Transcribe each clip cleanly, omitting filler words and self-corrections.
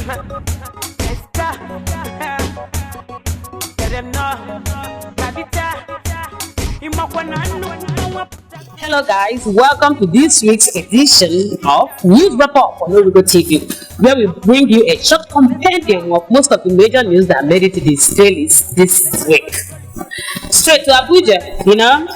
Hello guys, welcome to this week's edition of News Report for WK2, where we bring you a short compendium of most of the major news that made it to this playlist this week. Straight to Abuja,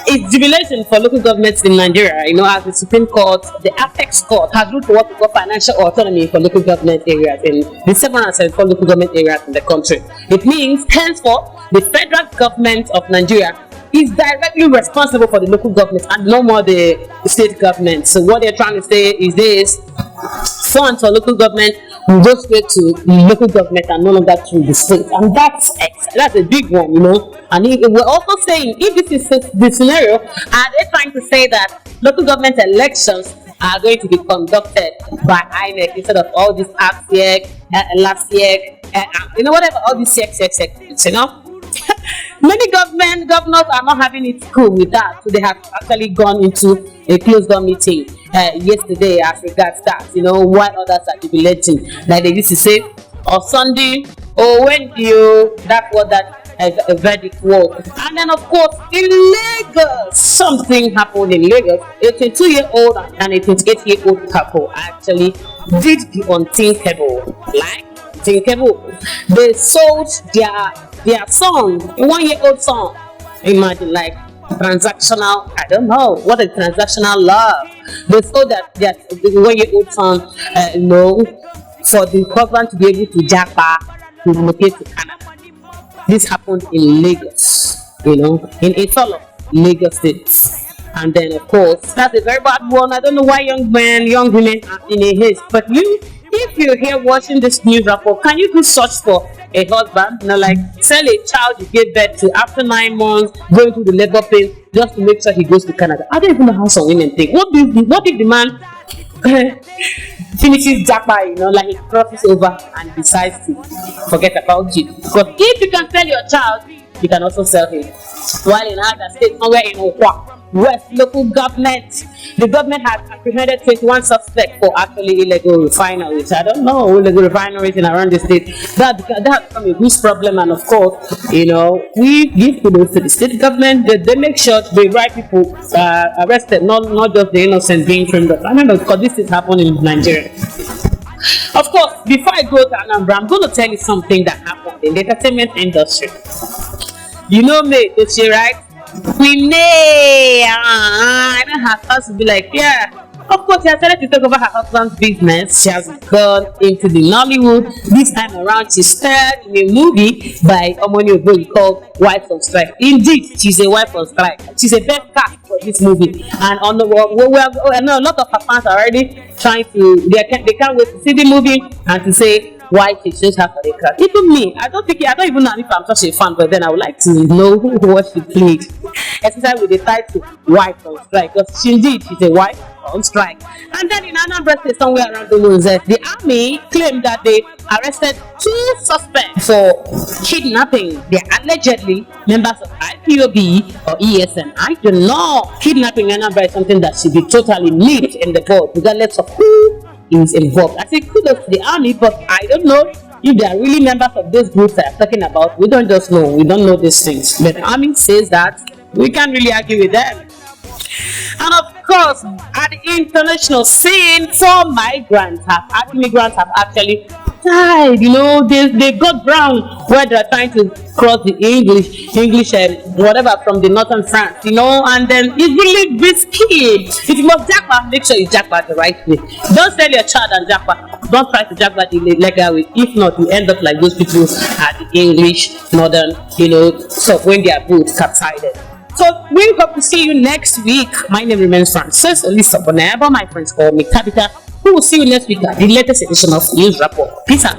it's jubilation for local governments in Nigeria, as the Supreme Court, the Apex Court, has ruled for what we call financial autonomy for local government areas in the 774 local government areas in the country. It means, henceforth, the federal government of Nigeria is directly responsible for the local government and no more the state government. So what they're trying to say is this: funds for local government will go straight to the local government and none of that to the state. And that's a big one, And we're also saying, if this is the scenario, are they trying to say that local government elections are going to be conducted by INEC instead of all these last year, whatever, all these Many governors are not having it cool with that, so they have actually gone into a closed door meeting yesterday as regards that, while others are jubilating, like they used to say on Sunday, when that's what that a verdict was. And then of course in Lagos, something happened in Lagos. A 22-year-old and a 28-year-old couple actually did the unthinkable. They sold their son, a 1-year-old son. Imagine, like, transactional, I don't know what a transactional love. They sold their 1-year-old son, for the husband to be able to jackpot to relocate to Canada. This happened in Lagos, in Itolo, Lagos State. And then of course, that's a very bad one. I don't know why young women are in a haste, but if you're here watching this news report, can you do search for a husband, sell a child you gave birth to after 9 months, going through the labor pain just to make sure he goes to Canada? I don't even know how some women think. What if the man finishes jackpot, he crosses over and decides to forget about you? Because if you can sell your child, you can also sell him. While in other states, somewhere in Okwa, West local government, the government has apprehended 21 suspects for actually illegal refineries. I don't know illegal refineries in around the state. That has become a huge problem, and of course, we give kudos to the state government. They make sure the right people are arrested, not just the innocent being framed up. I don't know, because this is happening in Nigeria. Of course, before I go to Anambra, I'm going to tell you something that happened in the entertainment industry. You know me, this year, right? We may, I don't have us to be like, yeah. Of course, she has started to talk about her husband's business. She has gone into the Nollywood. This time around, she starred in a movie by Omoni Oboli called Wife on Strike. Indeed, she's a wife on strike. She's a best cast for this movie. And on the I know a lot of her fans are already trying to, they can't wait to see the movie and to say why she chose her for the cast. Even me, I don't even know if I'm such a fan, but then I would like to know what she played, especially with the title Wife on Strike, because she's a wife on strike. And then in Anambra State, somewhere around the world, the army claimed that they arrested 2 suspects for kidnapping. They are allegedly members of IPOB or ESN. I don't know. Kidnapping in Anambra is something that should be totally nipped in the bud, regardless of who is involved. I say kudos to the army, but I don't know if they are really members of those groups I am talking about. We don't just know. We don't know these things. But the army says that. We can't really argue with them. And of course, at the international scene, 4 immigrants have actually died. They got drowned where they're trying to cross the English whatever from the northern France, and then it's really risky. If you must jackpot, make sure you jackpot the right way. Don't sell your child and jackpot. Don't try to jackpot the illegal way. If not, you end up like those people at the English northern, so when their boats capsized. So we hope to see you next week. My name remains Francis Elisa Bonaba. My friends call me Tabitha. We will see you next week at the latest edition of News Report. Peace out.